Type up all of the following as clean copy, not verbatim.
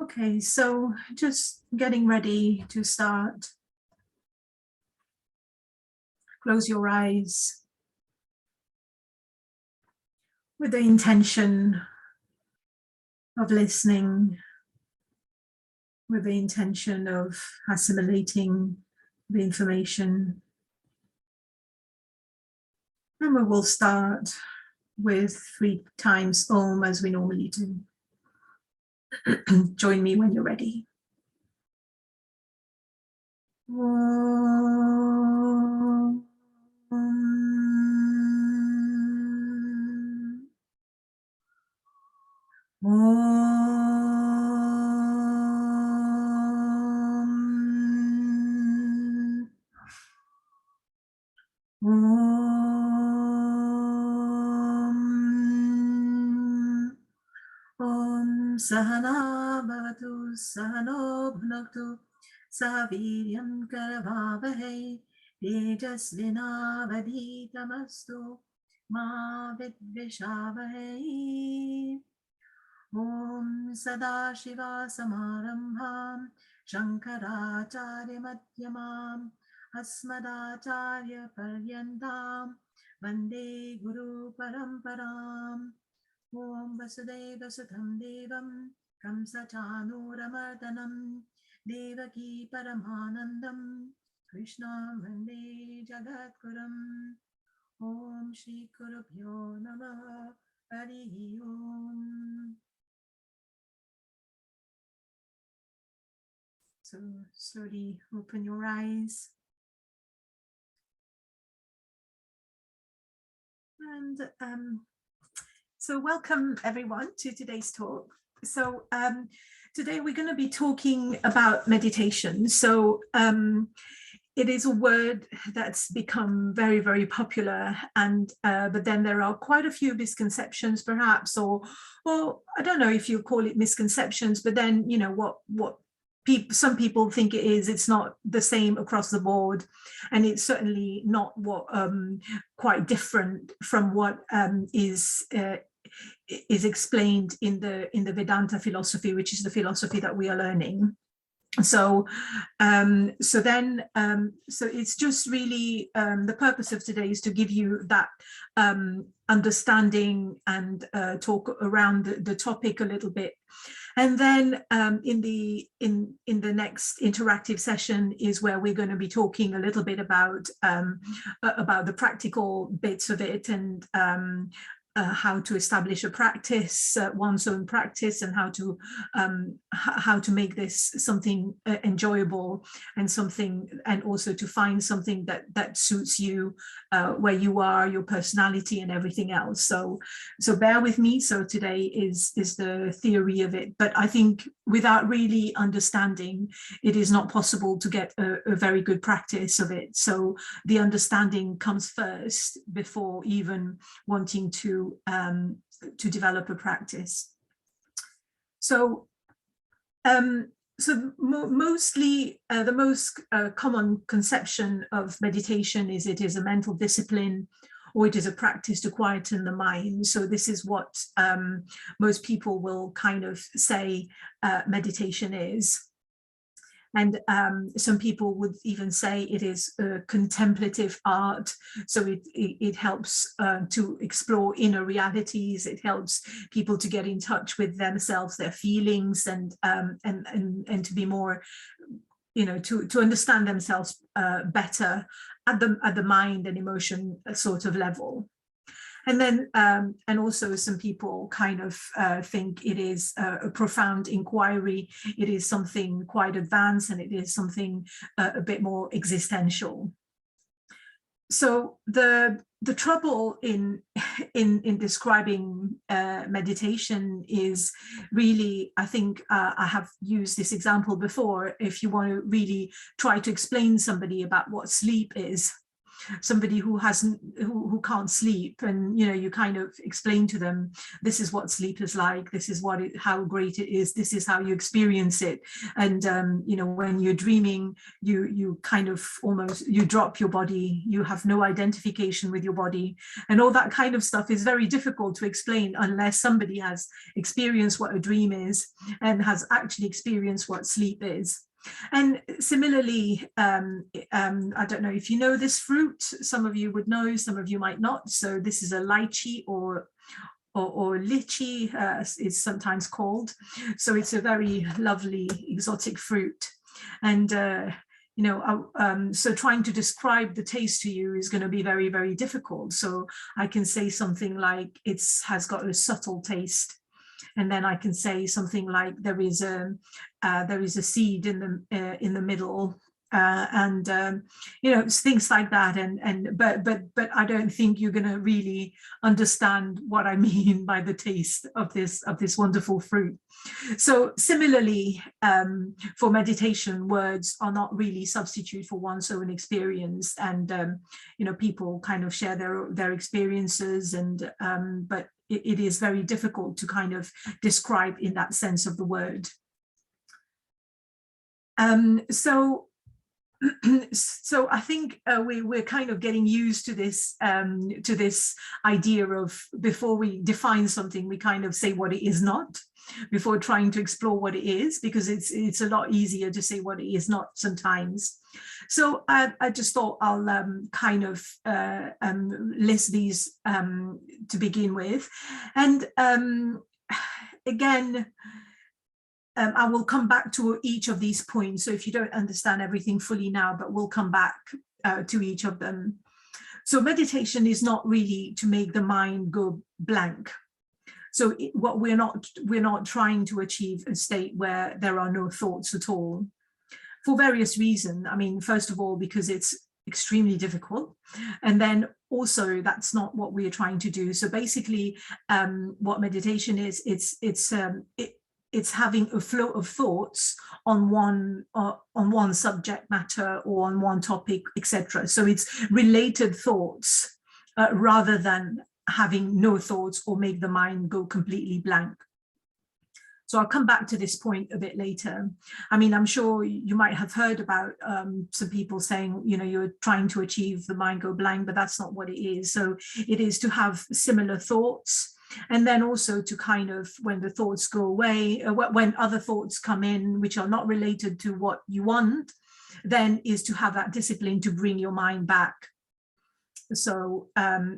Okay, so just getting ready to start. Close your eyes with the intention of listening, with the intention of assimilating the information. And we will start with 3 times Om as we normally do. Join me when you're ready. Om. Om Sahana Bhavatu Sahano Bhunaktu Saviryam Karavavahe Tejasvinavadhitamastu Ma Vidvishavahe. Om Sadashiva Samarambham Shankaracharya Madhyamam Asmadacharya Paryantam Vande Guru Paramparam. Om Vasudeva Sutam Devam Kamsachanuramardanam Devaki Paramanandam Krishna Vande Jagatgurum. Om Shri Gurubhyo Namaha. Hari Om. So slowly open your eyes. And so welcome everyone to today's talk. So today we're going to be talking about meditation. So it is a word that's become very, very popular, and but then there are quite a few misconceptions perhaps, or I don't know if you call it misconceptions, but then you know what some people think it is. It's not the same across the board, and it's certainly not what quite different from what is explained in the Vedanta philosophy, which is the philosophy that we are learning. So so it's just really the purpose of today is to give you that understanding and talk around the topic a little bit. And then in the next interactive session is where we're going to be talking a little bit about the practical bits of it, and how to establish a practice, one's own practice, and how to make this something enjoyable and something, and also to find something that suits you where you are, your personality and everything else. So bear with me. So today is the theory of it, but I think without really understanding, it is not possible to get a very good practice of it. So the understanding comes first before even wanting to develop a practice. So mostly the most common conception of meditation is it is a mental discipline, or it is a practice to quieten the mind. So this is what most people will kind of say meditation is. And some people would even say it is a contemplative art. So it helps to explore inner realities. It helps people to get in touch with themselves, their feelings, and to be more, you know, to understand themselves better at the mind and emotion sort of level. And then, and also some people kind of think it is a profound inquiry. It is something quite advanced, and it is something a bit more existential. So the trouble in describing meditation is really, I think I have used this example before. If you want to really try to explain somebody about what sleep is, somebody who who can't sleep, and you know, you kind of explain to them, this is what sleep is like, this is how great it is, this is how you experience it. And you know, when you're dreaming, you kind of almost, you drop your body, you have no identification with your body, and all that kind of stuff is very difficult to explain unless somebody has experienced what a dream is and has actually experienced what sleep is. And similarly, I don't know if you know this fruit, some of you would know, some of you might not. So this is a lychee, or lychee is sometimes called. So it's a very lovely exotic fruit. And you know, so trying to describe the taste to you is going to be very, very difficult. So I can say something like has got a subtle taste. And then I can say something like there is a seed in the middle, and you know, things like that. But I don't think you're going to really understand what I mean by the taste of this wonderful fruit. So similarly, for meditation, words are not really substitute for one's own experience, and you know, people kind of share their experiences, and but it is very difficult to kind of describe in that sense of the word. So I think we're kind of getting used to this idea of, before we define something, we kind of say what it is not, before trying to explore what it is, because it's a lot easier to say what it is not sometimes. So I just thought I'll kind of list these to begin with. And again, I will come back to each of these points. So if you don't understand everything fully now, but we'll come back to each of them. So meditation is not really to make the mind go blank. So what we're not trying to achieve a state where there are no thoughts at all, for various reasons. I mean, first of all, because it's extremely difficult, and then also that's not what we're trying to do. So basically, what meditation is, it's having a flow of thoughts on one subject matter or on one topic, etc. So it's related thoughts rather than having no thoughts or make the mind go completely blank. So I'll come back to this point a bit later. I mean, I'm sure you might have heard about some people saying, you know, you're trying to achieve the mind go blank, but that's not what it is. So it is to have similar thoughts, and then also to kind of, when the thoughts go away, when other thoughts come in which are not related to what you want, then is to have that discipline to bring your mind back. So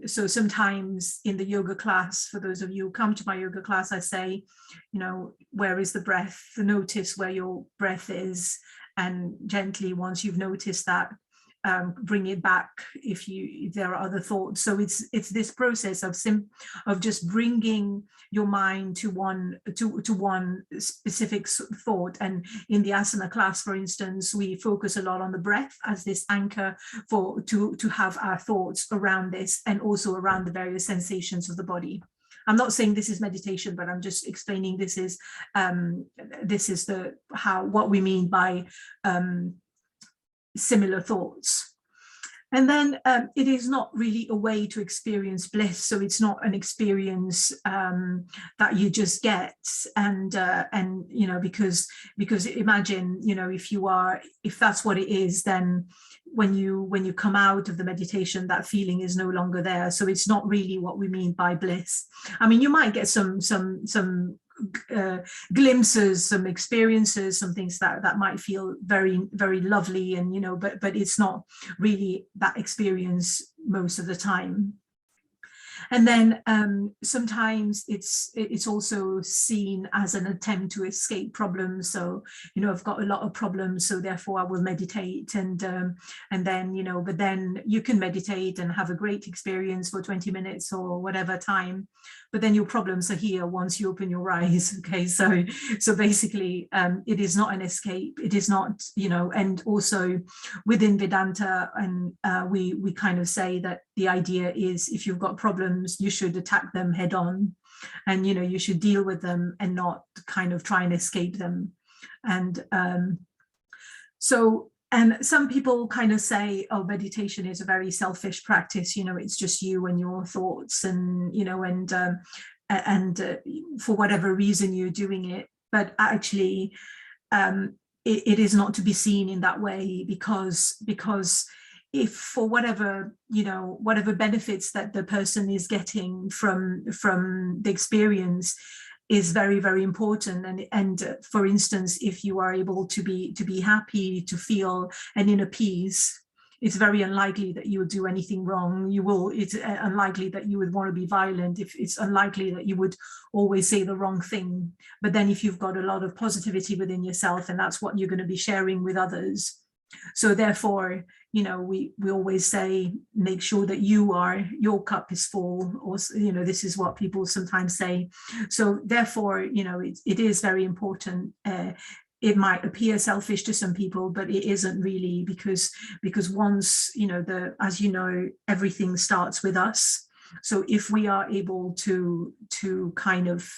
so sometimes in the yoga class, for those of you who come to my yoga class, I say, you know, where is the breath? Notice where your breath is, and gently, once you've noticed that, bring it back if there are other thoughts. So it's this process of just bringing your mind to one specific thought. And in the asana class, for instance, we focus a lot on the breath as this anchor to have our thoughts around this, and also around the various sensations of the body. I'm not saying this is meditation, but I'm just explaining this is what we mean by similar thoughts. And then it is not really a way to experience bliss. So it's not an experience that you just get. And you know, because imagine, you know, if that's what it is, then when you come out of the meditation, that feeling is no longer there. So it's not really what we mean by bliss. I mean, you might get some glimpses, some experiences, some things that might feel very, very lovely, and you know, but it's not really that experience most of the time. And then sometimes it's also seen as an attempt to escape problems. So, you know, I've got a lot of problems, so therefore I will meditate. And then, you know, but then you can meditate and have a great experience for 20 minutes or whatever time, but then your problems are here once you open your eyes. Okay, so basically it is not an escape. It is not, you know, and also within Vedanta, and we kind of say that the idea is, if you've got problems, you should attack them head on, and you know, you should deal with them and not kind of try and escape them. And so And some people kind of say, oh, meditation is a very selfish practice, you know, it's just you and your thoughts, and, you know, and for whatever reason you're doing it. But actually, it is not to be seen in that way, because if for whatever, you know, whatever benefits that the person is getting from the experience is very, very important. And for instance, if you are able to be happy, to feel an inner peace, it's very unlikely that you will do anything wrong. It's unlikely that you would want to be violent. If it's unlikely that you would always say the wrong thing. But then if you've got a lot of positivity within yourself, and that's what you're going to be sharing with others. So therefore, you know, we always say, make sure that your cup is full, or, you know, this is what people sometimes say. So therefore, you know, it is very important. It might appear selfish to some people, but it isn't really, because once, you know, as you know, everything starts with us. So if we are able to kind of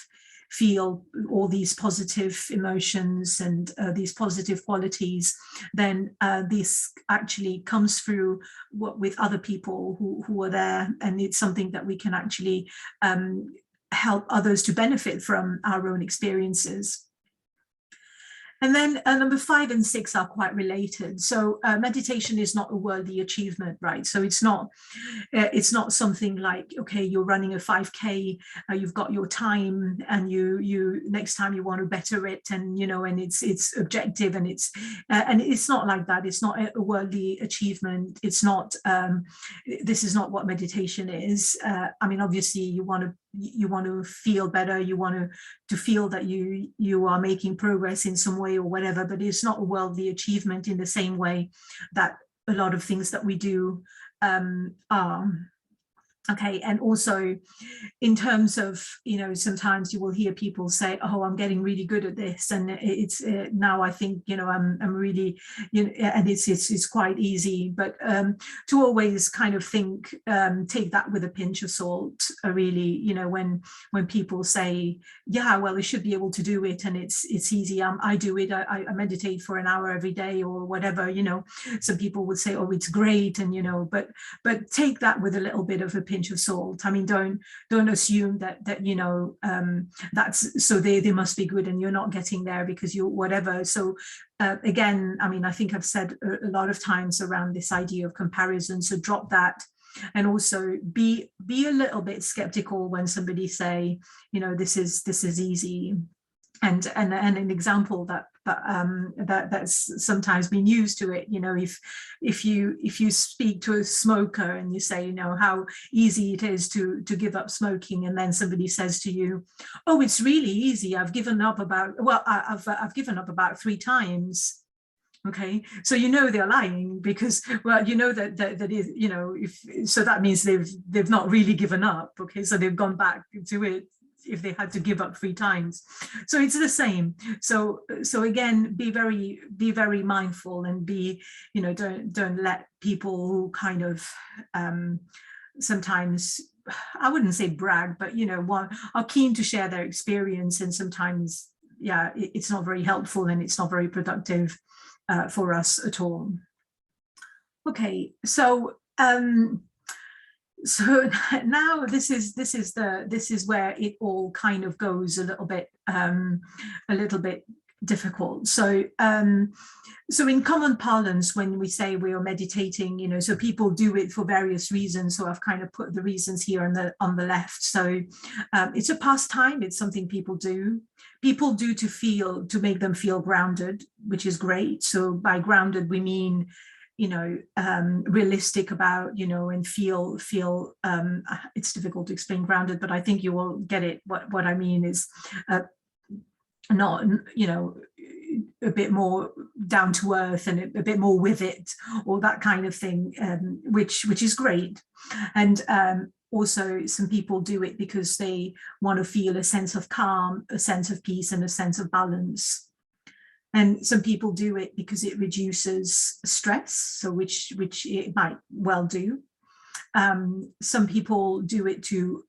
feel all these positive emotions and these positive qualities, then this actually comes through with other people who are there, and it's something that we can actually help others to benefit from our own experiences. And then number 5 and 6 are quite related. So meditation is not a worldly achievement, right? So it's not something like, okay, you're running a 5K, you've got your time, and you next time you want to better it, and, you know, and it's objective, and it's not like that. It's not a worldly achievement. It's not. This is not what meditation is. I mean, obviously, you want to feel better. You want to feel that you are making progress in some way or whatever, but it's not a worldly achievement in the same way that a lot of things that we do are. Okay, and also in terms of, you know, sometimes you will hear people say, oh, I'm getting really good at this, and it's now I think, you know, I'm really, you know, and it's quite easy. But to always kind of think, take that with a pinch of salt, really, you know, when people say, yeah, well, I should be able to do it, and it's easy, I do it, I meditate for an hour every day or whatever, you know. Some people would say, oh, it's great, and, you know, but take that with a little bit of a pinch of salt. I mean, don't assume that you know, that's so they must be good and you're not getting there because you're whatever. So again, I mean, I think I've said a lot of times around this idea of comparison, so drop that. And also be a little bit skeptical when somebody say, you know, this is easy. And an example that's sometimes been used to it, you know, if you speak to a smoker and you say, you know, how easy it is to give up smoking, and then somebody says to you, oh, it's really easy, I've given up about 3 times. Okay, so you know they're lying, because, well, you know that is, you know, so that means they've not really given up. Okay, so they've gone back to it if they had to give up 3 times. So it's the same. So again, be very mindful, and be, you know, don't let people who kind of sometimes, I wouldn't say brag, but, you know, are keen to share their experience, and sometimes, yeah, it's not very helpful and it's not very productive for us at all. Okay, so so now this is where it all kind of goes a little bit difficult. So so in common parlance, when we say we are meditating, you know, so people do it for various reasons. So I've kind of put the reasons here on the left. So it's a pastime. It's something people do to make them feel grounded, which is great. So by grounded, we mean, you know, realistic about, you know, and feel it's difficult to explain grounded, but I think you will get it. What I mean is not, you know, a bit more down to earth and a bit more with it, or that kind of thing, which is great. And also some people do it because they want to feel a sense of calm, a sense of peace, and a sense of balance. And some people do it because it reduces stress, so which it might well do. Some people do it to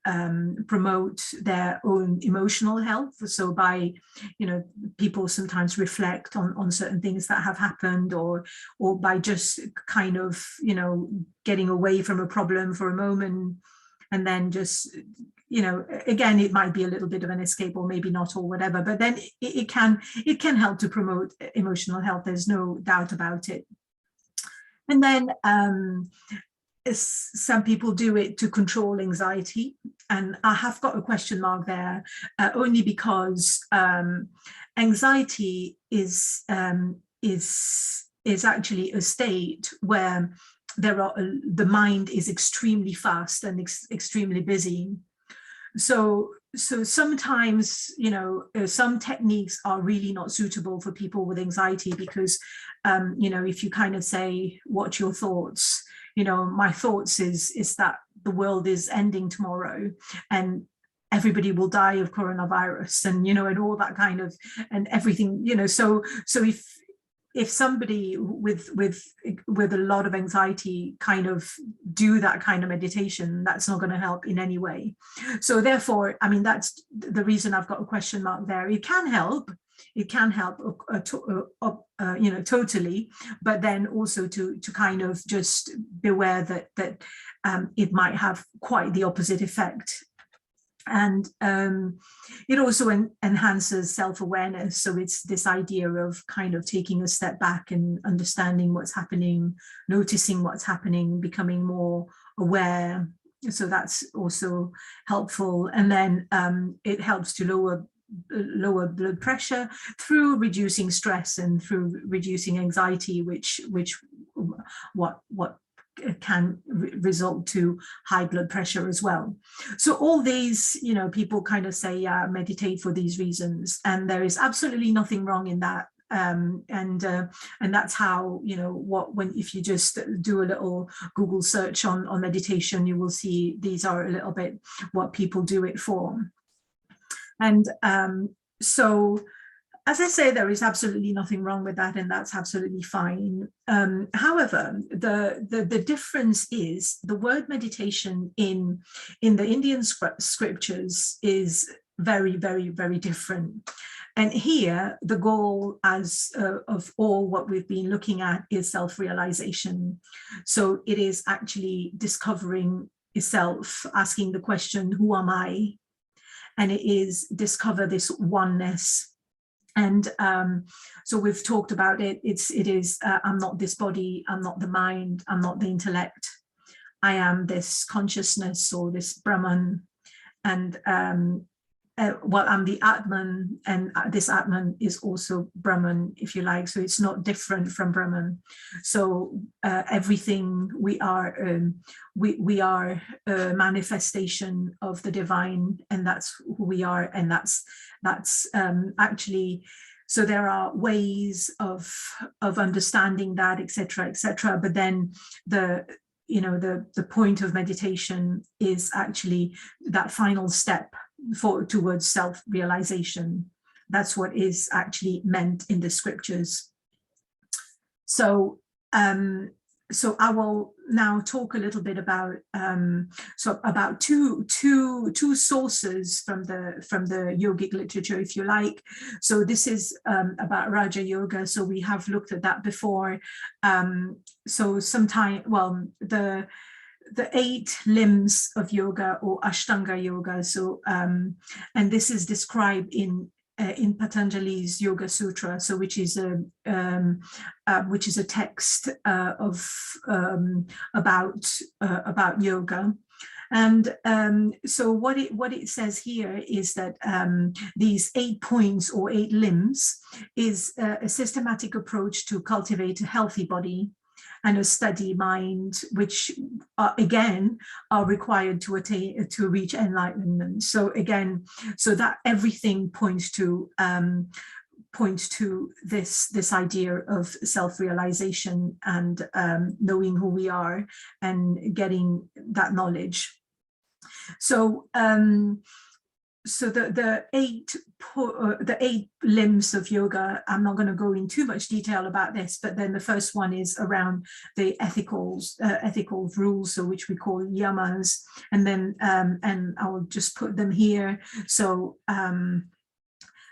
promote their own emotional health. So by, people sometimes reflect on certain things that have happened, or by just kind of, getting away from a problem for a moment, and then just, again, it might be a little bit of an escape, or maybe not, or whatever, but then it can help to promote emotional health. There's no doubt about it. And then some people do it to control anxiety, and I have got a question mark there, only because anxiety is actually a state where the mind is extremely fast and extremely busy. So sometimes, some techniques are really not suitable for people with anxiety, because, if you kind of say, "What's your thoughts?" My thoughts is that the world is ending tomorrow, and everybody will die of coronavirus, and, and all that kind of, and everything, so if somebody with a lot of anxiety kind of do that kind of meditation, that's not going to help in any way. So therefore, I mean, that's the reason I've got a question mark there. It can help, totally, but then also to kind of just beware that it might have quite the opposite effect. And it also enhances self-awareness. So it's this idea of kind of taking a step back and understanding what's happening, noticing what's happening, becoming more aware. So that's also helpful. And then it helps to lower blood pressure through reducing stress and through reducing anxiety, which can result to high blood pressure as well. So all these, people kind of say, yeah, meditate for these reasons, and there is absolutely nothing wrong in that. And that's how, if you just do a little Google search on meditation, you will see these are a little bit what people do it for. And so, as I say, there is absolutely nothing wrong with that, and that's absolutely fine. However, the difference is the word meditation in the Indian scriptures is very, very, very different. And here, the goal of all what we've been looking at is self-realization. So it is actually discovering yourself, asking the question, who am I? And it is discover this oneness. And so we've talked about it. It is I'm not this body, I'm not the mind, I'm not the intellect. I am this consciousness, or this Brahman. And I'm the Atman, and this Atman is also Brahman, if you like. So it's not different from Brahman. So everything we are a manifestation of the divine, and that's who we are, and that's actually. So there are ways of understanding that, etc., etc. But then the point of meditation is actually that final step towards self-realization. That's what is actually meant in the scriptures. So I will now talk a little bit about about two sources from the yogic literature, if you like. So this is about Raja Yoga. So we have looked at that before. So the 8 limbs of yoga, or Ashtanga yoga. So and this is described in Patanjali's Yoga Sutra, so which is a text of about yoga. And so what it says here is that these 8 points, or 8 limbs, is a systematic approach to cultivate a healthy body and a steady mind, which again are required to reach enlightenment. So again, so that everything points to this idea of self-realization and knowing who we are and getting that knowledge. So so the eight limbs of yoga, I'm not going to go in too much detail about this, but then the first one is around the ethical rules, so which we call yamas, and then and I'll just put them here. So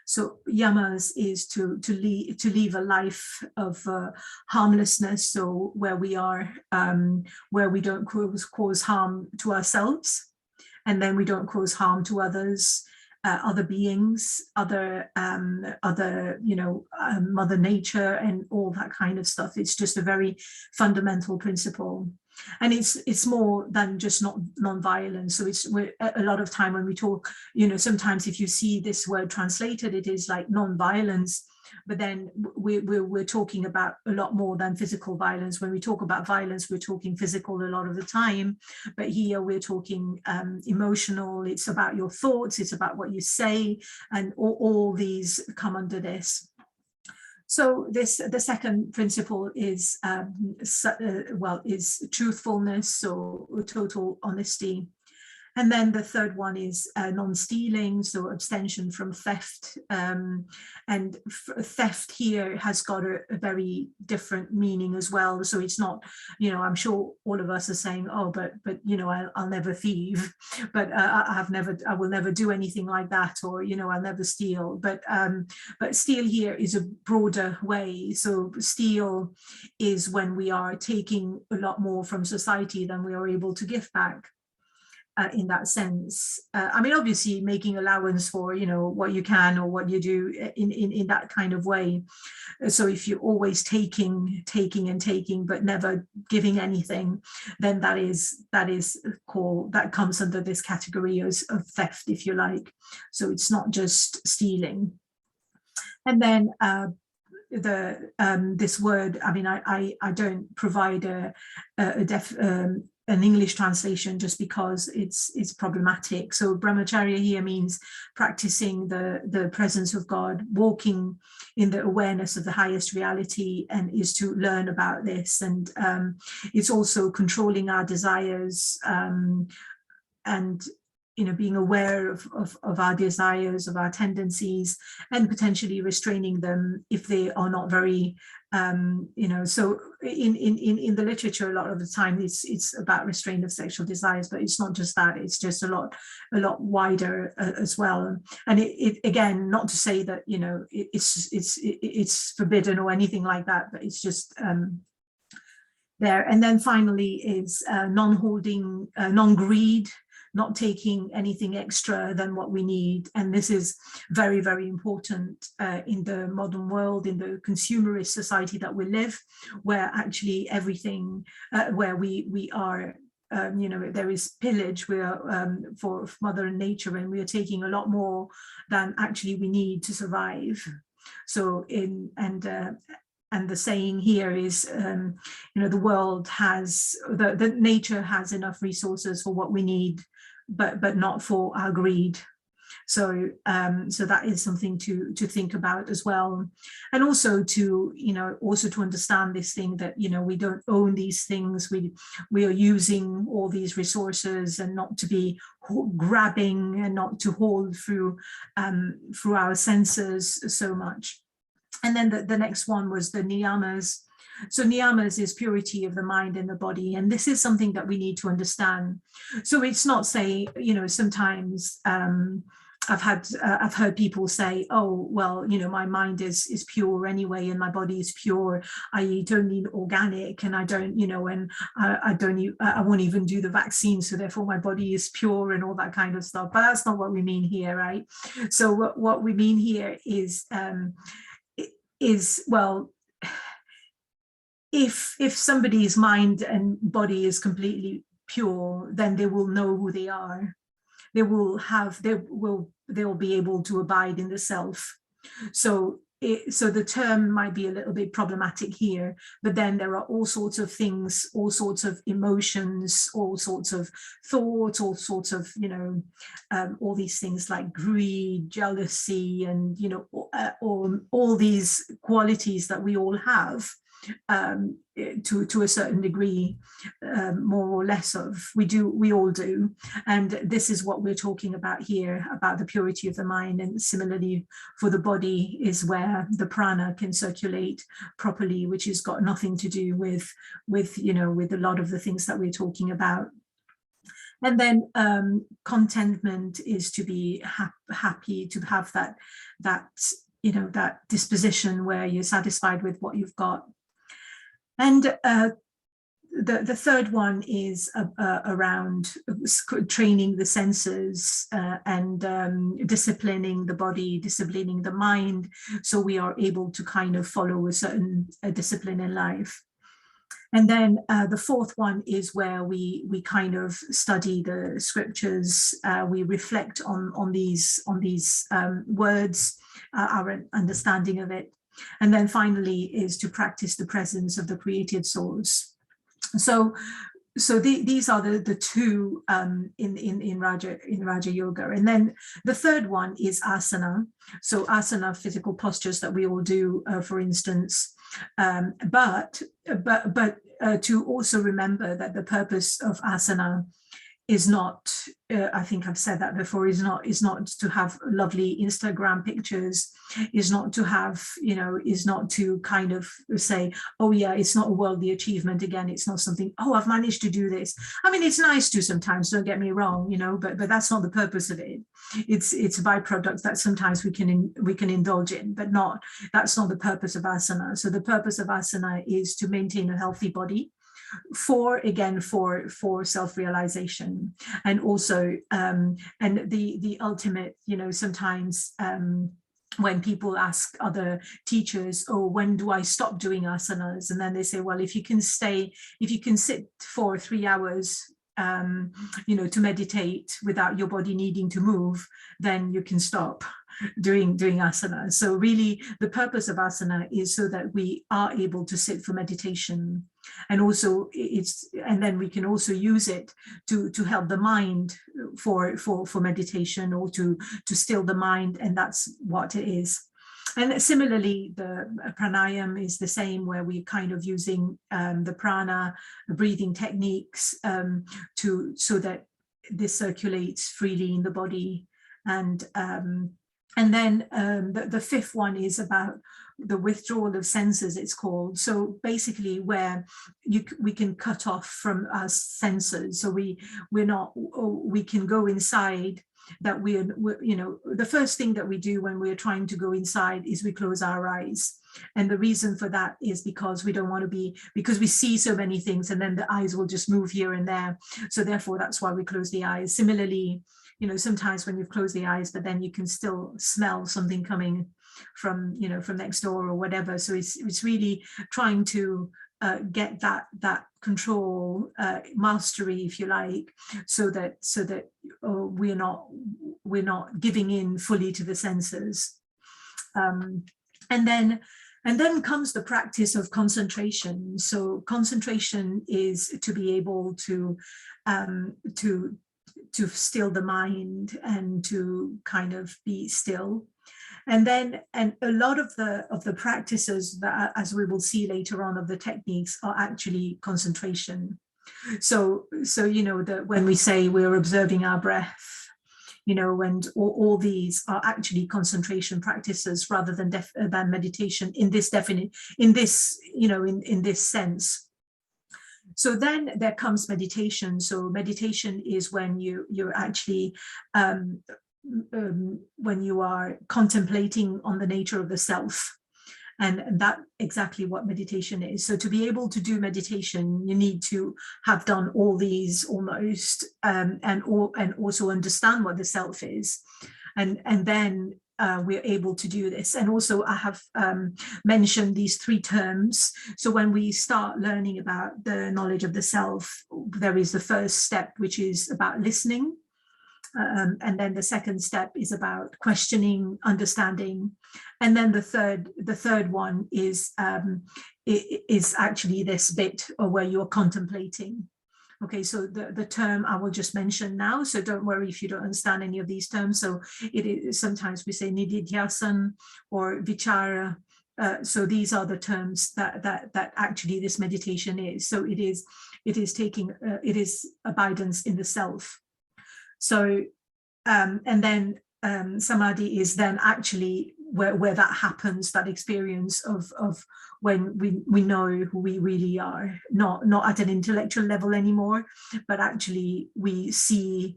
so yamas is to live a life of harmlessness, so where we are, where we don't cause harm to ourselves, and then we don't cause harm to others, other beings, other Mother Nature, and all that kind of stuff. It's just a very fundamental principle. And it's more than just not non-violence. So it's a lot of time when we talk, sometimes if you see this word translated, it is like non-violence, but then we're talking about a lot more than physical violence. When we talk about violence, we're talking physical a lot of the time, but here we're talking emotional. It's about your thoughts, it's about what you say, and all these come under this. So the second principle is is truthfulness, or total honesty. And then the third one is non-stealing, so abstention from theft. And theft here has got a very different meaning as well. So it's not, I'm sure all of us are saying, oh, but I'll never thieve, but I will never do anything like that, or I'll never steal. But steal here is a broader way. So steal is when we are taking a lot more from society than we are able to give back. In that sense, I mean, obviously making allowance for what you can or what you do in that kind of way. So if you're always taking and taking but never giving anything, then that comes under this category of theft, if you like. So it's not just stealing. And then this word, I mean, I don't provide an English translation just because it's problematic. So brahmacharya here means practicing the presence of God, walking in the awareness of the highest reality, and is to learn about this. And it's also controlling our desires, and being aware of our desires, of our tendencies, and potentially restraining them if they are not very, so in the literature, a lot of the time it's about restraint of sexual desires, but it's not just that, it's just a lot wider as well. And it again, not to say that, it's forbidden or anything like that, but it's just, there. And then finally is non-holding, non-greed, not taking anything extra than what we need. And this is very, very important in the modern world, in the consumerist society that we live, where actually everything, where we are, there is pillage, we are for Mother Nature, and we are taking a lot more than actually we need to survive. So and the saying here is, the world has, the nature has enough resources for what we need, but not for our greed. So so that is something to think about as well. And also to understand this thing that, we don't own these things. We are using all these resources, and not to be grabbing, and not to hold through our senses so much. And then the next one was the niyamas. So niyamas is purity of the mind and the body. And this is something that we need to understand. So it's not say, sometimes I've heard people say, oh, well, my mind is pure anyway, and my body is pure. I eat only organic, and I don't, and I won't even do the vaccine, so therefore my body is pure, and all that kind of stuff. But that's not what we mean here, right? So what we mean here is well, if somebody's mind and body is completely pure, then they will know who they are. They'll be able to abide in the self. So the term might be a little bit problematic here, but then there are all sorts of things, all sorts of emotions, all sorts of thoughts, all sorts of, all these things like greed, jealousy, and, all these qualities that we all have. to a certain degree, more or less of. We all do. And this is what we're talking about here, about the purity of the mind. And similarly for the body is where the prana can circulate properly, which has got nothing to do with a lot of the things that we're talking about. And then contentment is to be happy, to have that disposition where you're satisfied with what you've got. And the third one is around training the senses and disciplining the body, disciplining the mind, so we are able to kind of follow a certain discipline in life. And then the fourth one is where we kind of study the scriptures, we reflect on these words, our understanding of it. And then finally is to practice the presence of the creative source. So these are the two in Raja Yoga. And then the third one is asana. So asana, physical postures that we all do, for instance. But to also remember that the purpose of asana is not, I think I've said that before, is not to have lovely Instagram pictures, is not to have, is not to kind of say, oh yeah, it's not a worldly achievement. Again, it's not something, oh, I've managed to do this. I mean, it's nice to sometimes, don't get me wrong, but that's not the purpose of it. It's a byproduct that sometimes we can indulge in, but that's not the purpose of asana. So the purpose of asana is to maintain a healthy body, for self-realization, and also and the ultimate, sometimes when people ask other teachers, oh, when do I stop doing asanas? And then they say, well, if you can sit for 3 hours to meditate without your body needing to move, then you can stop doing asana. So really the purpose of asana is so that we are able to sit for meditation, and also and then we can also use it to help the mind for meditation, or to still the mind, and that's what it is. And similarly, the pranayam is the same, where we're kind of using the prana, the breathing techniques, so that this circulates freely in the body. And then the fifth one is about the withdrawal of senses, it's called. So basically where we can cut off from our senses. So we can go inside, that we're the first thing that we do when we're trying to go inside is we close our eyes. And the reason for that is because we don't want to because we see so many things, and then the eyes will just move here and there. So therefore, that's why we close the eyes. Similarly, sometimes when you've closed the eyes, but then you can still smell something coming from next door or whatever. So it's really trying to get that control, mastery, if you like, so that we're not giving in fully to the senses. And then comes the practice of concentration. So concentration is to be able to still the mind and to kind of be still. And a lot of the practices that, as we will see later on, of the techniques are actually concentration. So when we say we're observing our breath, and all these are actually concentration practices rather than meditation in this sense. So then there comes meditation. So meditation is when you're actually when you are contemplating on the nature of the self. And that exactly what meditation is. So to be able to do meditation, you need to have done all these almost, and also understand what the self is. And then we're able to do this. And also I have mentioned these 3 terms. So when we start learning about the knowledge of the self, there is the first step, which is about listening. And then the second step is about questioning, understanding, and then the third one is actually this bit where you're contemplating. Okay, so the term I will just mention now, so don't worry if you don't understand any of these terms. So it is, sometimes we say nididhyasan or vichara, so these are the terms that actually this meditation is. So it is taking it is abidance in the self. So and then samadhi is then actually where that happens, that experience of when we know who we really are, not at an intellectual level anymore, but actually we see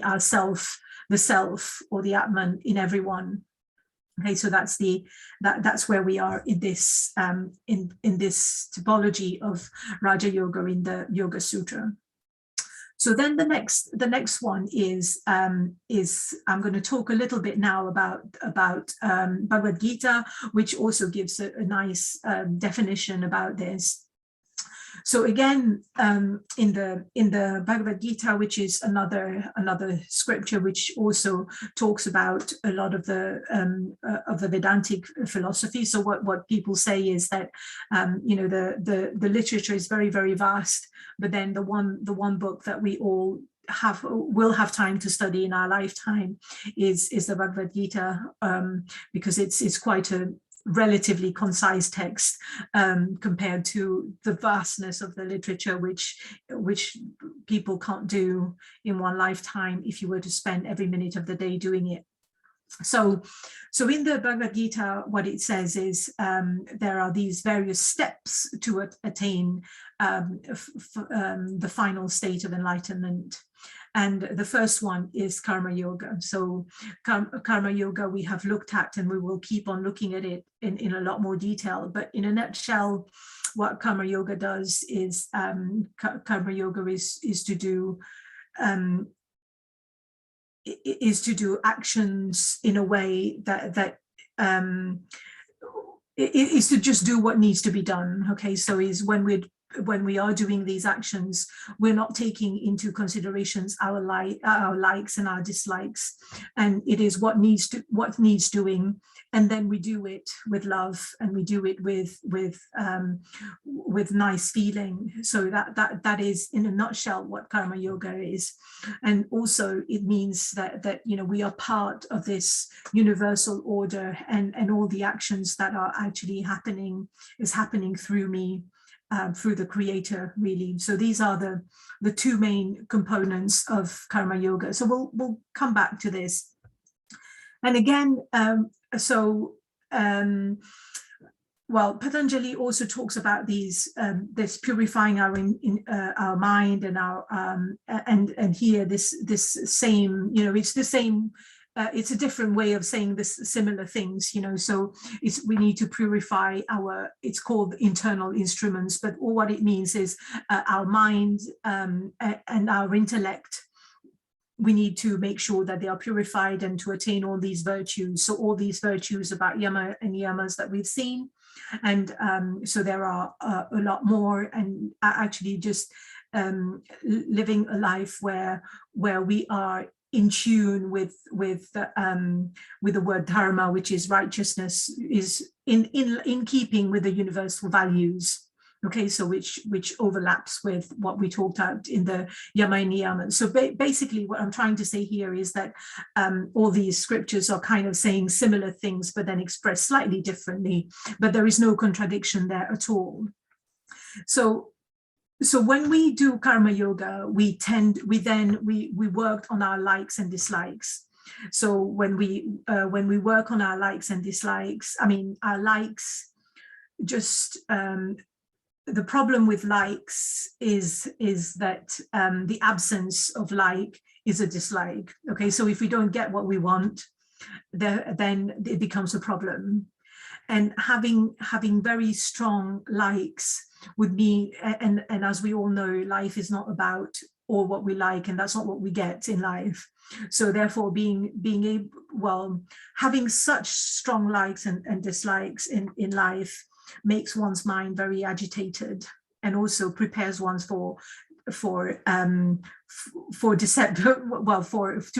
ourself, the self or the Atman in everyone. Okay, so that's where we are in this in this typology of Raja Yoga in the Yoga Sutra. So then the next one is I'm going to talk a little bit now about Bhagavad Gita, which also gives a nice definition about this. So again, in the Bhagavad Gita, which is another scripture which also talks about a lot of the Vedantic philosophy. So what people say is that the literature is very, very vast, but then the one book that we all will have time to study in our lifetime is the Bhagavad Gita, because it's quite a relatively concise text compared to the vastness of the literature, which people can't do in one lifetime if you were to spend every minute of the day doing it. So in the Bhagavad Gita, what it says is there are these various steps to attain the final state of enlightenment. And the first one is Karma Yoga. So Karma Yoga we have looked at, and we will keep on looking at it in a lot more detail. But in a nutshell, what Karma Yoga does is Karma Yoga is to do actions in a way that is to just do what needs to be done. Okay, so is when we are doing these actions, we're not taking into considerations our likes and our dislikes, and it is what needs doing, and then we do it with love, and we do it with nice feeling. So that is in a nutshell what Karma Yoga is. And also it means that we are part of this universal order, and all the actions that are actually happening through me, through the Creator, really. So these are the two main components of Karma Yoga. So we'll come back to this. And again, well, Patanjali also talks about this purifying our mind and our and here this same, it's the same. It's a different way of saying this similar things, so we need to purify it's called internal instruments, but all what it means is our mind and our intellect. We need to make sure that they are purified and to attain all these virtues. So all these virtues about yama and yamas that we've seen. And so there are a lot more, and actually just living a life where we are in tune with the word dharma, which is righteousness, is in keeping with the universal values. Okay, so which overlaps with what we talked about in the yama and niyama. So basically what I'm trying to say here is that all these scriptures are kind of saying similar things, but then expressed slightly differently, but there is no contradiction there at all. So when we do Karma Yoga, we worked on our likes and dislikes. So when we work on our likes and dislikes, our likes, just the problem with likes is that the absence of like is a dislike. Okay, so if we don't get what we want, then it becomes a problem. And having very strong likes would mean, and as we all know, life is not about all what we like, and that's not what we get in life. So therefore having such strong likes and dislikes in life makes one's mind very agitated, and also prepares one to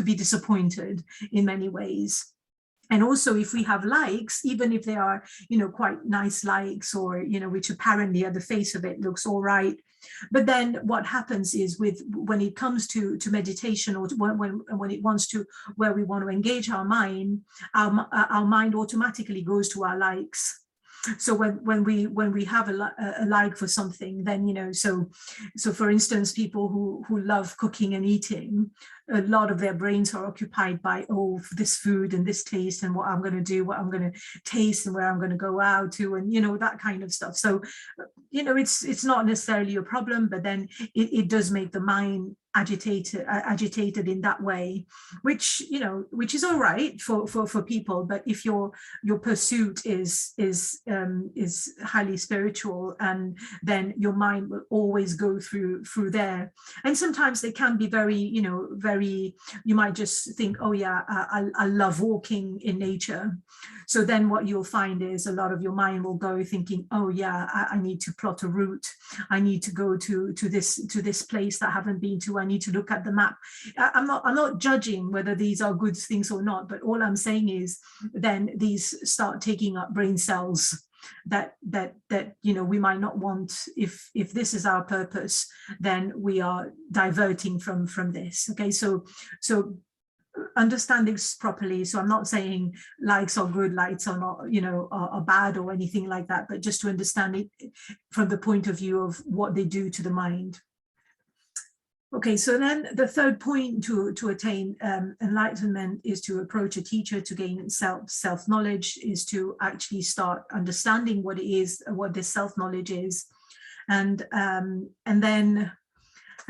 be disappointed in many ways. And also, if we have likes, even if they are, quite nice likes, or, which apparently at the face of it looks all right, But then what happens is when it comes to meditation, or when it wants to, where we want to engage our mind automatically goes to our likes. So when we have a like for something, then, you know, so for instance, people who love cooking and eating, a lot of their brains are occupied by, oh, this food and this taste and what I'm going to do, what I'm going to taste, and where I'm going to go out to, and, you know, that kind of stuff. So, you know, it's not necessarily a problem, but then it does make the mind agitated in that way, which, you know, which is all right for people. But if your pursuit is highly spiritual, and then your mind will always go through there. And sometimes they can be very, you know, very, you might just think, oh yeah, I love walking in nature. So then what you'll find is a lot of your mind will go thinking, oh yeah, I need to plot a route, I need to go to this place that I haven't been to, I need to look at the map. I'm not judging whether these are good things or not, but all I'm saying is then these start taking up brain cells that you know, we might not want. If this is our purpose, then we are diverting from this. Okay, so understanding properly. So I'm not saying likes are good, likes are not, you know, are bad or anything like that, but just to understand it from the point of view of what they do to the mind. Okay, so then the third point to attain enlightenment is to approach a teacher to gain self-knowledge, is to actually start understanding what it is, what this self-knowledge is. And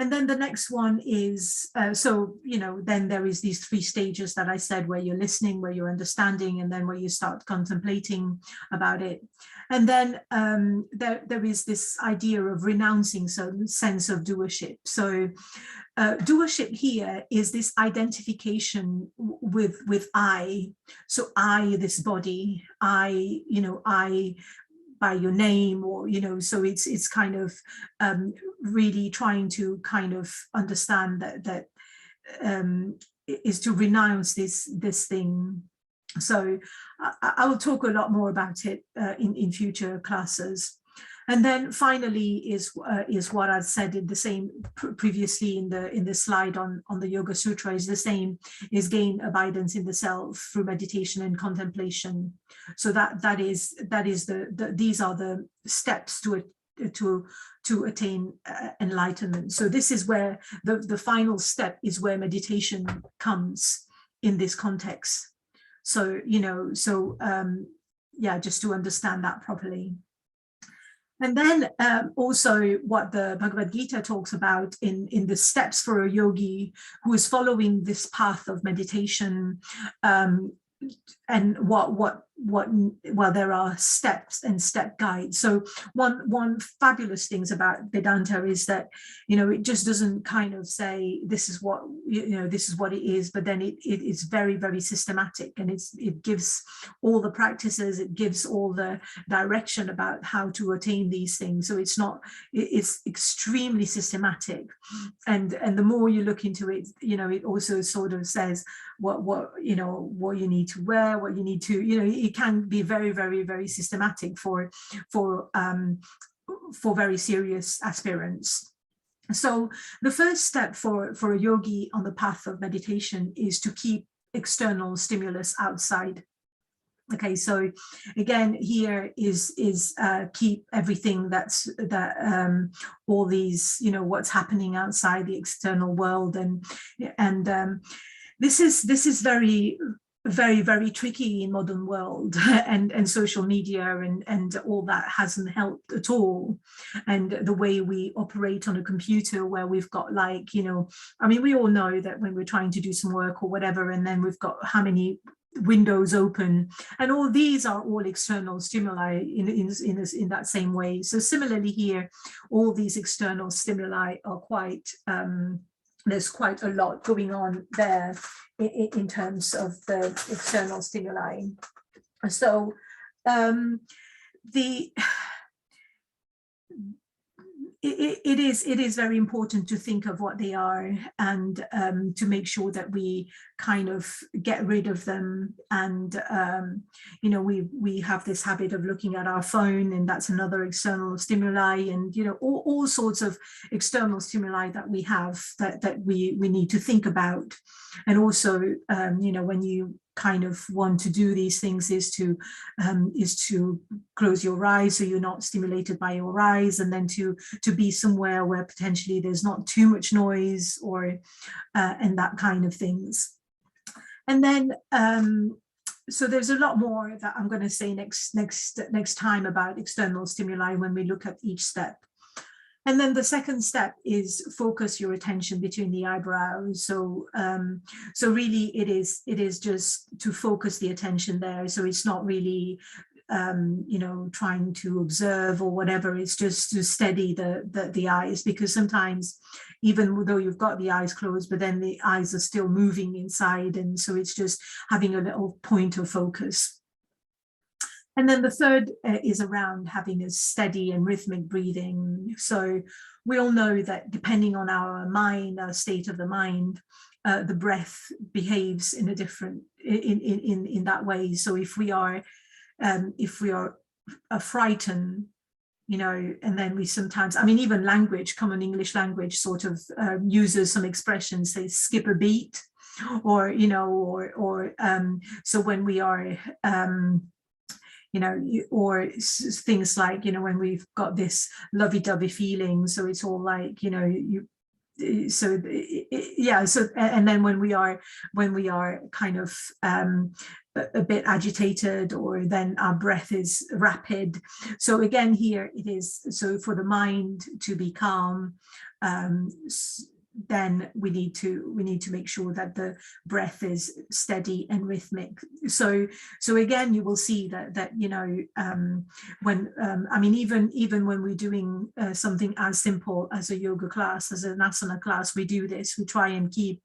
then the next one is, so, you know, then there is these three stages that I said, where you're listening, where you're understanding, and then where you start contemplating about it. And then there is this idea of renouncing some sense of doership. So doership here is this identification with I. So I, this body, I, you know, I, by your name, or, you know, so it's kind of really trying to kind of understand that is to renounce this thing. So I will talk a lot more about it in future classes. And then finally is what I've said in the same previously in the slide on the Yoga Sutra, is the same, is gain abidance in the self through meditation and contemplation. So that is these are the steps to attain enlightenment. So this is where the final step is, where meditation comes in this context. So, you know, so yeah, just to understand that properly. And then also what the Bhagavad Gita talks about in the steps for a yogi who is following this path of meditation, and well, there are steps and step guides. So one fabulous things about Vedanta is that, you know, it just doesn't kind of say this is what, you know, this is what it is, but then it is very, very systematic, and it gives all the practices, it gives all the direction about how to attain these things. So it's extremely systematic, and the more you look into it, you know, it also sort of says what you know, what you need to wear, what you need to, you know, it can be very, very, very systematic for very serious aspirants. So the first step for a yogi on the path of meditation is to keep external stimulus outside. Okay, so again, here is keep everything all these, you know, what's happening outside the external world, and this is very, very, very tricky in modern world, and social media and all that hasn't helped at all. And the way we operate on a computer, where we've got, like, you know, I mean, we all know that when we're trying to do some work or whatever, and then we've got how many windows open, and all these are all external stimuli in that same way. So similarly here, all these external stimuli are quite there's quite a lot going on there in terms of the external stimuli. So it is very important to think of what they are, and to make sure that we kind of get rid of them. And you know, we have this habit of looking at our phone, and that's another external stimuli, and you know, all sorts of external stimuli that we have that we need to think about. And also you know, when you kind of want to do these things, is to close your eyes so you're not stimulated by your eyes, and then to be somewhere where potentially there's not too much noise, or and that kind of things. And then so there's a lot more that I'm going to say next time about external stimuli when we look at each step. And then the second step is focus your attention between the eyebrows. So so really it is just to focus the attention there. So it's not really you know, trying to observe or whatever. It's just to steady the eyes, because sometimes even though you've got the eyes closed, but then the eyes are still moving inside, and so it's just having a little point of focus. And then the third is around having a steady and rhythmic breathing. So we all know that depending on our mind, our state of the mind, the breath behaves in a different in that way. So if we are frightened, you know, and then we sometimes, I mean, even language, common English language sort of uses some expressions, say skip a beat, or you know, or so when we are you know, or things like, you know, when we've got this lovey-dovey feeling, so it's all like, you know, so yeah, so and then when we are kind of a bit agitated, or then our breath is rapid. So again, here it is, so for the mind to be calm, then we need to make sure that the breath is steady and rhythmic. So again, you will see that you know, when I mean, even when we're doing something as simple as a yoga class, as an asana class, we do this. We try and keep,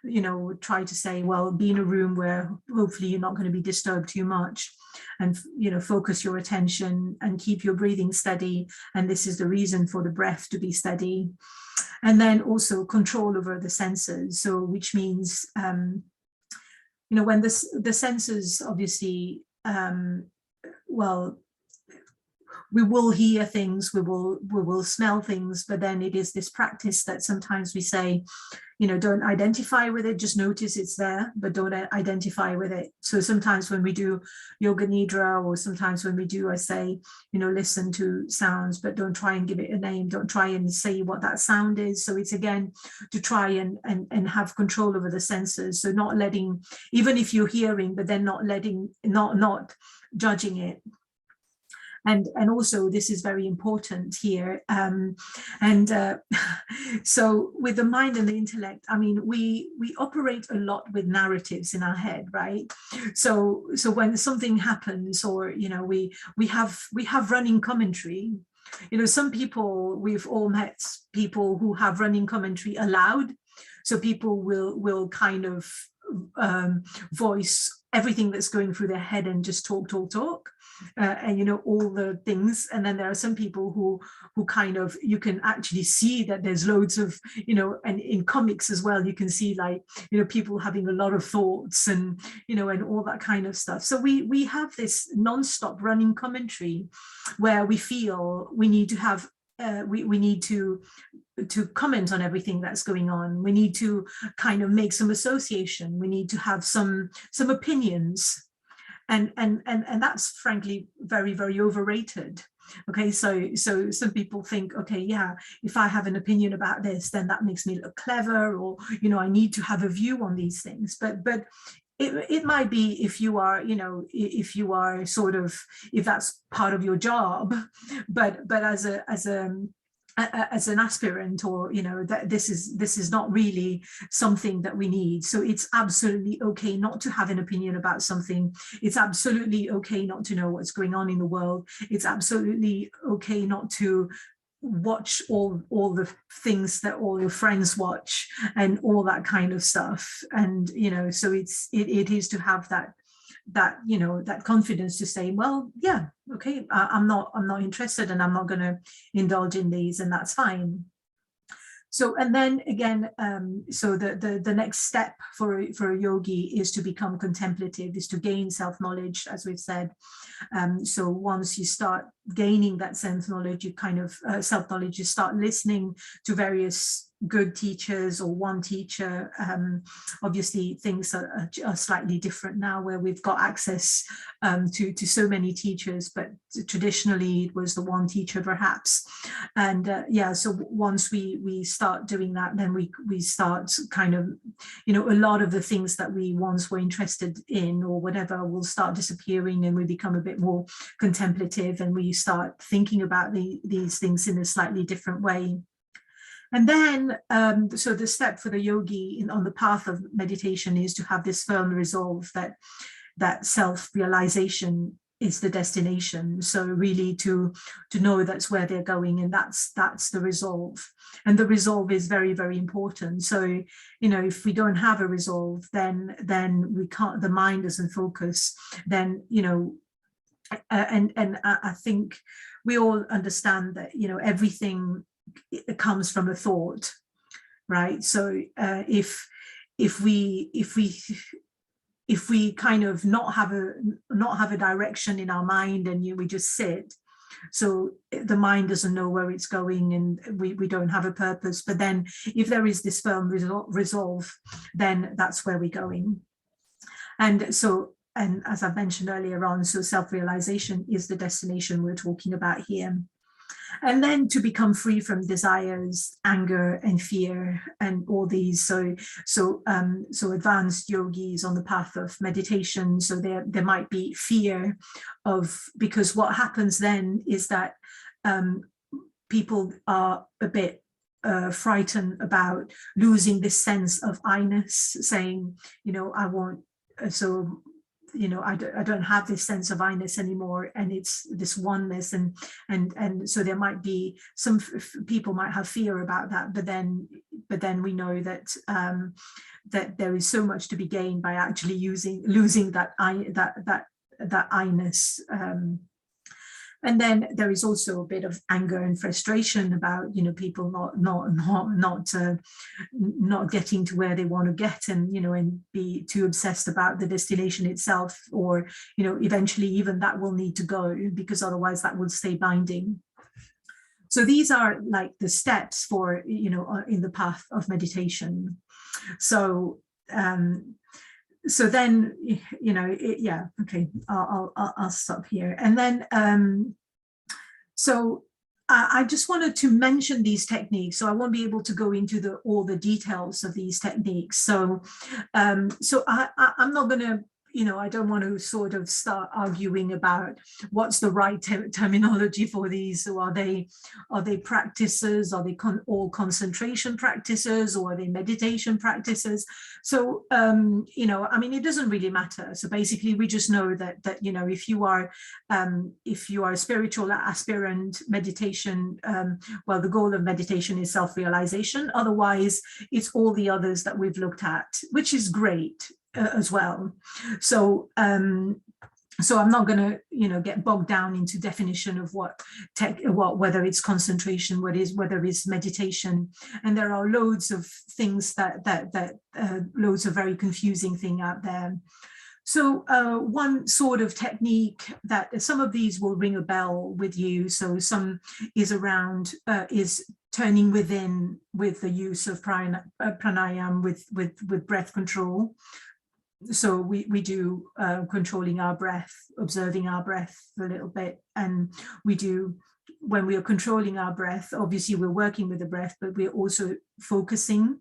you know, try to say, well, be in a room where hopefully you're not going to be disturbed too much, and you know, focus your attention and keep your breathing steady. And this is the reason for the breath to be steady. And then also control over the senses. So which means, you know, when the senses obviously, well, we will hear things, we will smell things, but then it is this practice that sometimes we say, you know, don't identify with it, just notice it's there, but don't identify with it. So sometimes when we do yoga nidra, or sometimes when we do, I say, you know, listen to sounds, but don't try and give it a name, don't try and say what that sound is. So it's again to try and have control over the senses. So not letting, even if you're hearing, but then not judging it. And also this is very important here. So with the mind and the intellect, I mean, we operate a lot with narratives in our head, right? So when something happens, or you know, we have running commentary. You know, some people, we've all met people who have running commentary aloud. So people will kind of voice everything that's going through their head and just talk. And you know, all the things. And then there are some people who kind of, you can actually see that there's loads of, you know, and in comics as well, you can see, like, you know, people having a lot of thoughts, and you know, and all that kind of stuff. So we have this non-stop running commentary where we feel we need to have we need to comment on everything that's going on. We need to kind of make some association. We need to have some opinions. And that's frankly very, very overrated. Okay, so some people think, okay, yeah, if I have an opinion about this, then that makes me look clever, or you know, I need to have a view on these things. But it might be, if you are, you know, if you are sort of, if that's part of your job, but as an aspirant, or you know, that this is not really something that we need. So it's absolutely okay not to have an opinion about something. It's absolutely okay not to know what's going on in the world. It's absolutely okay not to watch all the things that all your friends watch, and all that kind of stuff. And you know, so it is to have that you know, that confidence to say, well, yeah, okay, I'm not interested, and I'm not going to indulge in these, and that's fine. So, and then again, so the next step for a yogi is to become contemplative, is to gain self-knowledge, as we've said. So once you start gaining that self-knowledge, you kind of self-knowledge, you start listening to various good teachers or one teacher. Obviously things are slightly different now, where we've got access to so many teachers, but traditionally it was the one teacher perhaps. And yeah, so once we start doing that, then we start kind of, you know, a lot of the things that we once were interested in or whatever will start disappearing, and we become a bit more contemplative, and we start thinking about these things in a slightly different way. And then, so the step for the yogi on the path of meditation is to have this firm resolve that self-realization is the destination. So really to know that's where they're going, and that's the resolve. And the resolve is very, very important. So, you know, if we don't have a resolve, then we can't, the mind doesn't focus, then, you know, and I think we all understand that, you know, everything, it comes from a thought, right? So if we kind of not have a direction in our mind, and we just sit, so the mind doesn't know where it's going, and we don't have a purpose. But then if there is this firm resolve, then that's where we're going. And so, and as I mentioned earlier on, so self-realization is the destination we're talking about here. And then to become free from desires, anger, and fear, and all these. So advanced yogis on the path of meditation. So there might be fear of, because what happens then is that people are a bit frightened about losing this sense of I-ness, saying, you know, I won't. So, you know, I don't have this sense of I-ness anymore, and it's this oneness, and so there might be some people might have fear about that, but then we know that that there is so much to be gained by actually losing that I-ness. And then there is also a bit of anger and frustration about, you know, people not getting to where they want to get, and, you know, and be too obsessed about the destination itself, or, you know, eventually even that will need to go, because otherwise that will stay binding. So these are like the steps for, you know, in the path of meditation. So so then, you know, yeah, okay, I'll stop here. And then, so I just wanted to mention these techniques. So I won't be able to go into all the details of these techniques. So, so I'm not going to, you know, I don't want to sort of start arguing about what's the right terminology for these. So are they practices? Are they all concentration practices, or are they meditation practices? So, you know, I mean, it doesn't really matter. So basically, we just know that you know, if you are a spiritual aspirant, meditation, well, the goal of meditation is self-realization. Otherwise, it's all the others that we've looked at, which is great. As well. So so I'm not going to, you know, get bogged down into definition of whether it's concentration, whether it's meditation, and there are loads of things that loads of very confusing thing out there. So one sort of technique that some of these will ring a bell with you. So some is around is turning within with the use of pranayam with breath control. So we do controlling our breath, observing our breath a little bit, and we do, when we are controlling our breath, obviously we're working with the breath, but we're also focusing.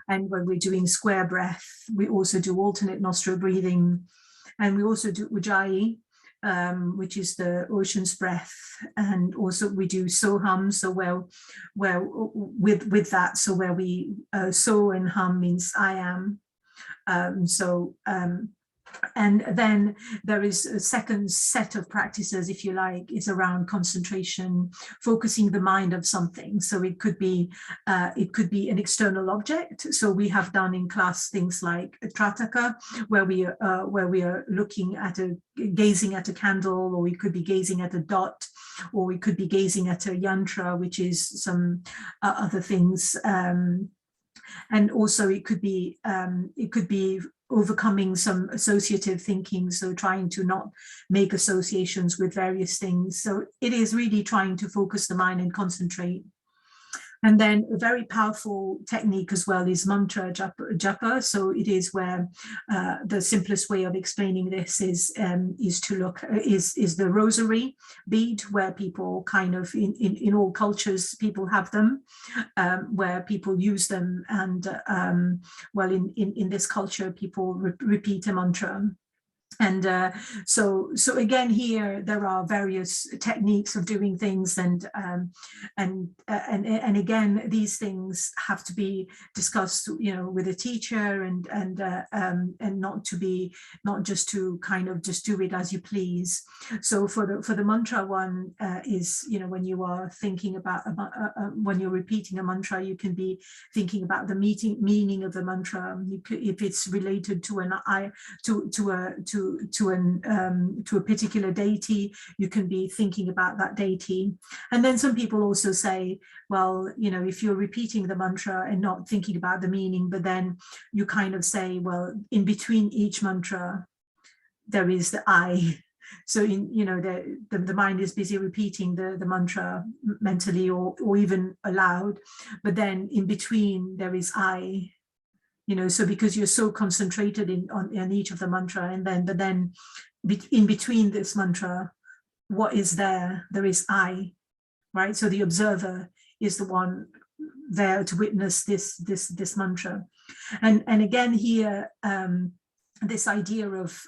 And when we're doing square breath, we also do alternate nostril breathing, and we also do ujjayi, which is the ocean's breath, and also we do soham. So where with that, so where we so and hum means I am. And then there is a second set of practices, if you like, is around concentration, focusing the mind of something. So it could be an external object. So we have done in class things like trataka, where we are looking at gazing at a candle, or we could be gazing at a dot. or we could be gazing at a yantra, which is some other things. And also it could be overcoming some associative thinking, so trying to not make associations with various things. So it is really trying to focus the mind and concentrate. And then a very powerful technique as well is mantra japa. So it is where the simplest way of explaining this is to look is the rosary bead, where people kind of in all cultures people have them, where people use them, and well, in this culture people repeat a mantra. And so again, here there are various techniques of doing things, and again, these things have to be discussed, you know, with a teacher, and not just to kind of just do it as you please. So for the mantra one is, you know, when you are thinking about when you're repeating a mantra, you can be thinking about the meaning of the mantra. You could, if it's related to to a particular deity, you can be thinking about that deity. And then some people also say, well, you know, if you're repeating the mantra and not thinking about the meaning, but then you kind of say, well, in between each mantra there is the I. So you know, the mind is busy repeating the mantra mentally or even aloud, but then in between there is I. You know, so because you're so concentrated on each of the mantra, but then in between this mantra, what is there? There is I, right? So the observer is the one there to witness this mantra. And again here, this idea of,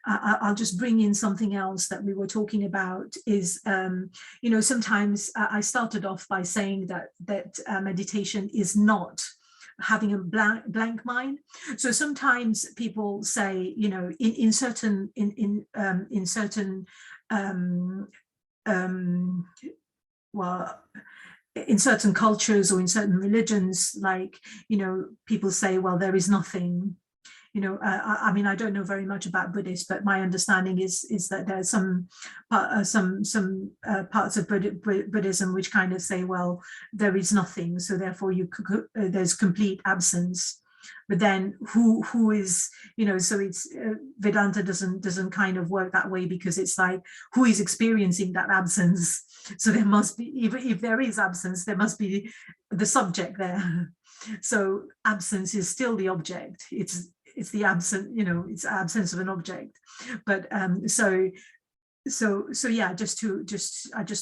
I'll just bring in something else that we were talking about is, you know, sometimes I started off by saying that meditation is not having a blank mind. So sometimes people say, you know, in certain well, in certain cultures or in certain religions, like, you know, people say, well, there is nothing. You know, I mean, I don't know very much about Buddhists, but my understanding is that there's some parts of Buddhism which kind of say, well, there is nothing, so therefore there's complete absence. But then who is, you know, so it's Vedanta doesn't kind of work that way, because it's like, who is experiencing that absence? So there must be, even if there is absence, there must be the subject there. So absence is still the object. It's the absence, you know, it's absence of an object. But so yeah, I just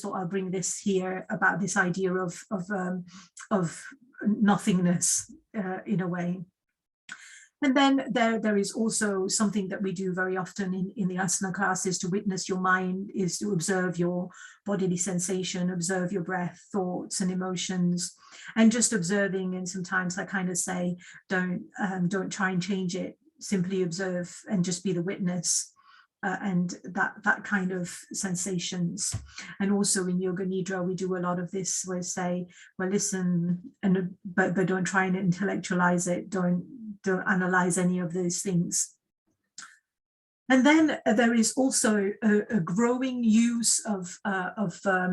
thought I'll bring this here about this idea of nothingness in a way. And then there is also something that we do very often in the asana classes to witness your mind, is to observe your bodily sensation, observe your breath, thoughts and emotions, and just observing. And sometimes I kind of say, don't try and change it, simply observe and just be the witness. And that kind of sensations. And also in Yoga Nidra, we do a lot of this, where we say, well, listen, but don't try and intellectualize it, don't analyze any of those things. And then there is also a growing use of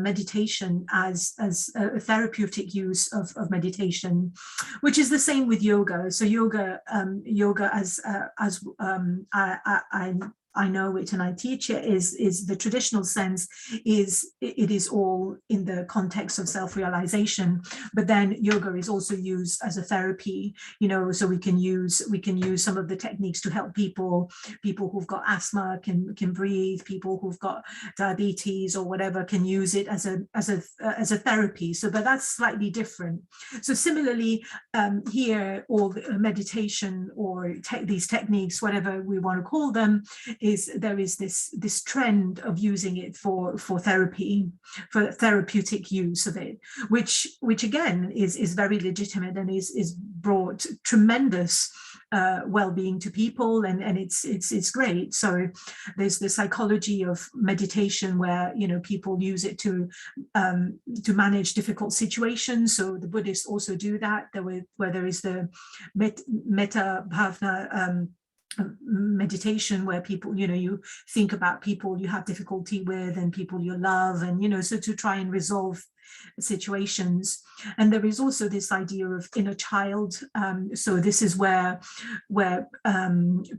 meditation as a therapeutic use of meditation, which is the same with yoga. So yoga as I know it and I teach it, is the traditional sense is it is all in the context of self-realization, but then yoga is also used as a therapy, you know, so we can use some of the techniques to help people who've got asthma can breathe, people who've got diabetes or whatever can use it as a therapy. So but that's slightly different. So similarly here, all meditation or these techniques, whatever we want to call them, there is this trend of using it for therapy, for therapeutic use of it, which again is very legitimate and is brought tremendous well-being to people, and it's great. So there's the psychology of meditation where, you know, people use it to manage difficult situations. So the Buddhists also do that. Where there is the metta bhavana meditation where people, you think about people you have difficulty with and people you love, and so to try and resolve situations. And there is also this idea of inner child. So this is where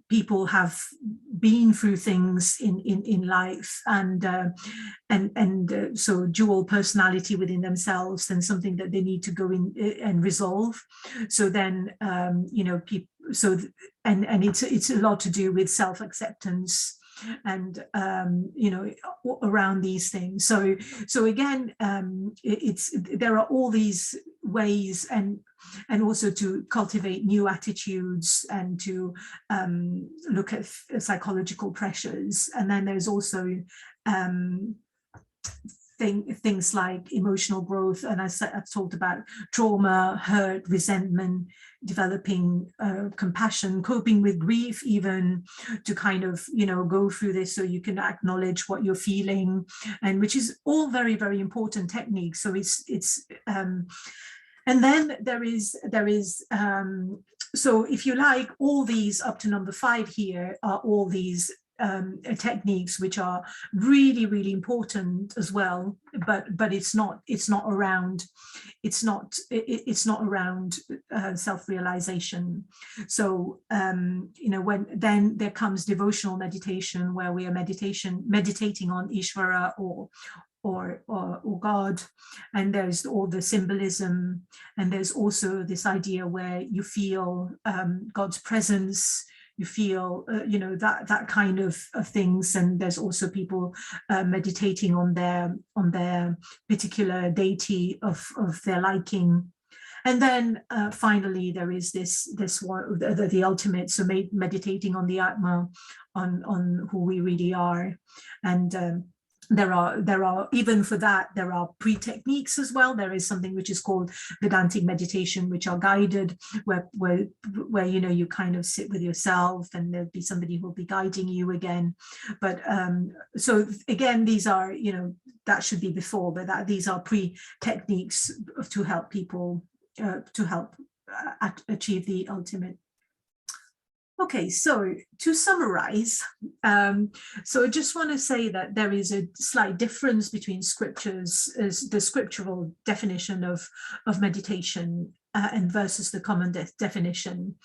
people have been through things in life, and so dual personality within themselves, and something that they need to go in and resolve. So then people, and it's a lot to do with self-acceptance and around these things. So again, there are all these ways, and also to cultivate new attitudes, and to look at psychological pressures. And then there's also things like emotional growth, and I've talked about trauma, hurt, resentment, developing compassion, coping with grief, even to kind of go through this so you can acknowledge what you're feeling, and which is all very, very important techniques. So it's and then there is so if you like, all these up to number 5 here are all these techniques which are really, really important as well, but it's not around self-realization. So when then there comes devotional meditation, where we are meditating on Ishvara or God, and there's all the symbolism, and there's also this idea where you feel God's presence, you feel that kind of things. And there's also people meditating on their particular deity of their liking. And then finally there is this one, the ultimate, so meditating on the Atma, on who we really are. And there are even for that there are pre-techniques as well. There is something which is called Vedantic meditation, which are guided, where you kind of sit with yourself, and there'll be somebody who will be guiding you again. But so again, these are that should be before, but these are pre-techniques to help people achieve the ultimate. Okay, so to summarize, so I just want to say that there is a slight difference between scriptures, as the scriptural definition of meditation and versus the common definition.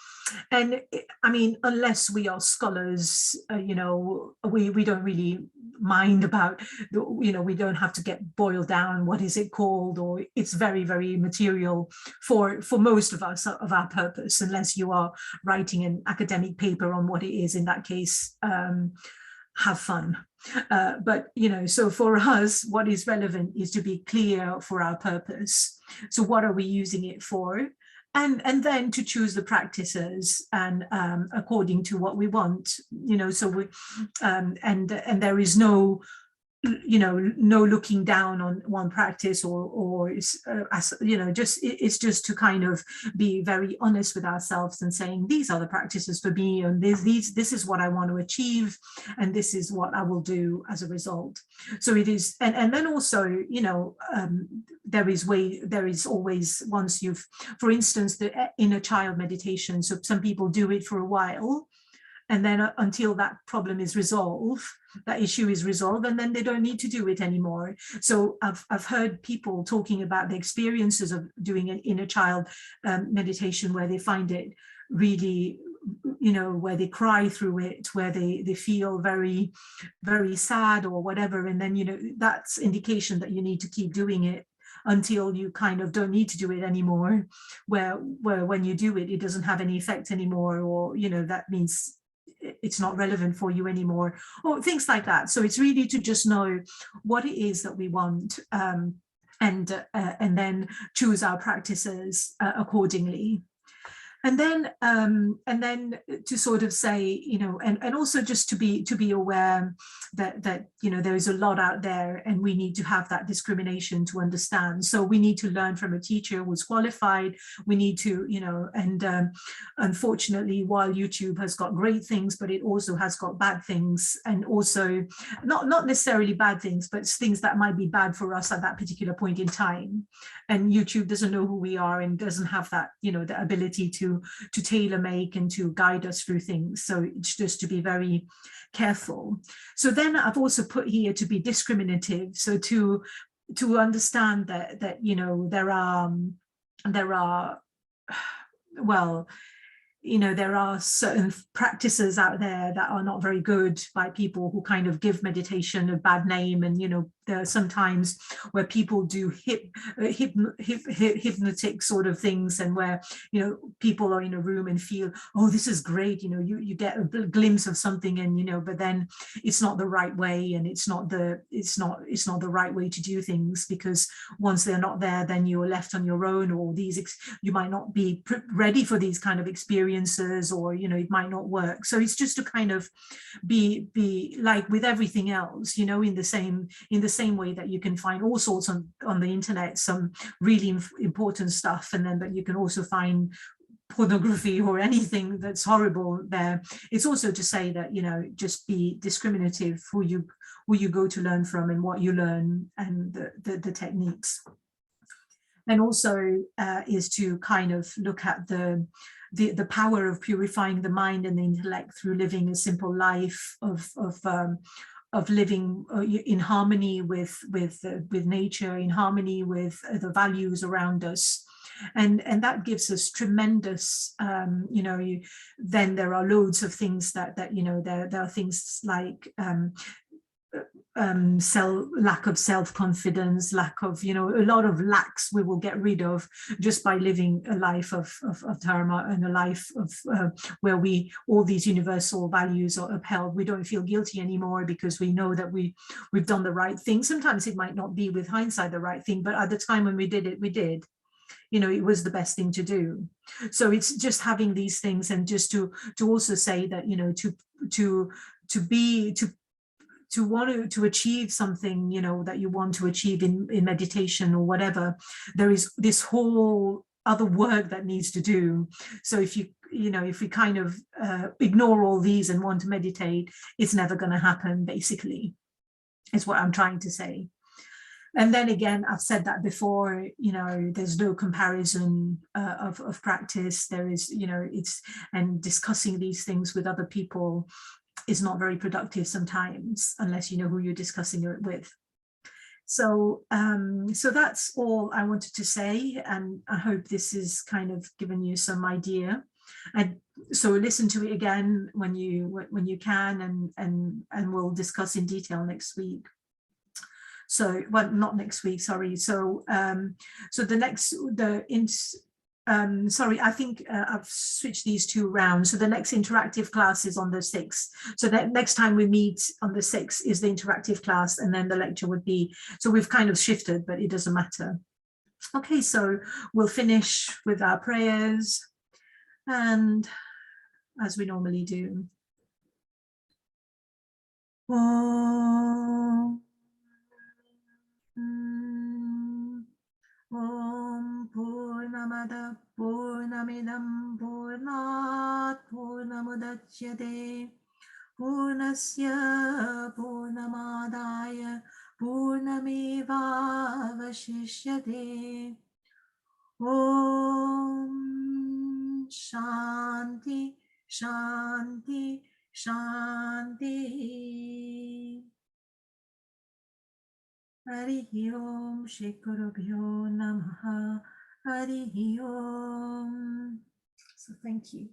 And I mean, unless we are scholars, we don't really mind about, we don't have to get boiled down, what is it called, or it's very, very material for most of us, of our purpose, unless you are writing an academic paper on what it is. In that case, have fun. But so for us, what is relevant is to be clear for our purpose. So what are we using it for? And then to choose the practices and according to what we want, so we and there is no looking down on one practice or it's just to kind of be very honest with ourselves and saying, these are the practices for me, and this is what I want to achieve, and this is what I will do as a result. So it is, and then also, there is always, once you've, for instance, the inner child meditation. So some people do it for a while, and then until that problem is resolved, that issue is resolved, and then they don't need to do it anymore. So I've heard people talking about the experiences of doing an inner child meditation, where they find it really, where they cry through it, where they feel very, very sad or whatever. And then, that's indication that you need to keep doing it until you kind of don't need to do it anymore, where when you do it, it doesn't have any effect anymore, or, that means it's not relevant for you anymore, or things like that. So it's really to just know what it is that we want, and then choose our practices accordingly. And then to sort of say, and also just to be aware that there is a lot out there, and we need to have that discrimination to understand. So we need to learn from a teacher who's qualified. We need to, and unfortunately, while YouTube has got great things, but it also has got bad things, and also not necessarily bad things, but things that might be bad for us at that particular point in time. And YouTube doesn't know who we are, and doesn't have that, the ability to to tailor make and to guide us through things. So it's just to be very careful. So then I've also put here to be discriminative. So to understand that you know, there are well, you know, there are certain practices out there that are not very good by people who kind of give meditation a bad name. And, you know, there are sometimes where people do hypnotic sort of things, and where, you know, people are in a room and feel, oh, this is great, you know, you get a glimpse of something, and, you know, but then it's not the right way, and it's not the right way to do things, because once they're not there, then you're left on your own, or you might not be ready for these kind of experiences, or, you know, it might not work. So it's just to kind of be like with everything else, you know, in the same way that you can find all sorts on the internet, some really important stuff, and then but you can also find pornography or anything that's horrible there. It's also to say that, you know, just be discriminative who you go to learn from and what you learn, and the techniques. And also is to kind of look at the power of purifying the mind and the intellect through living a simple life of living in harmony with nature, in harmony with the values around us. And that gives us tremendous, you know, then there are loads of things that you know, there are things like lack of self-confidence, lack of, you know, a lot of lacks we will get rid of just by living a life of dharma, and a life of where all these universal values are upheld. We don't feel guilty anymore because we know that we've done the right thing. Sometimes it might not be with hindsight the right thing, but at the time when we did it, we did. You know, it was the best thing to do. So it's just having these things, and just to also say that, you know, to want to achieve something, you know, that you want to achieve in meditation or whatever, there is this whole other work that needs to do. So if if we kind of ignore all these and want to meditate, it's never going to happen, basically, is what I'm trying to say. And then again, I've said that before, you know, there's no comparison of practice. There is, you know, and discussing these things with other people is not very productive sometimes, unless you know who you're discussing it with. So so that's all I wanted to say, and I hope this is kind of given you some idea. And so listen to it again when you can, and we'll discuss in detail next week. So, well, not next week, sorry. So sorry, I think I've switched these two around. So the next interactive class is on the 6th. So that next time we meet on the 6th is the interactive class, and then the lecture would be, so we've kind of shifted, but it doesn't matter. Okay, so we'll finish with our prayers, and as we normally do. Om Purnamada Purnamidam Purnat Purnamudachyate Purnasya Purnamadaya Purnameva Vashishyate. Om Shanti Shanti Shanti. Harihi Om Shri Gurubhyo Namaha. Harihi Om. So thank you.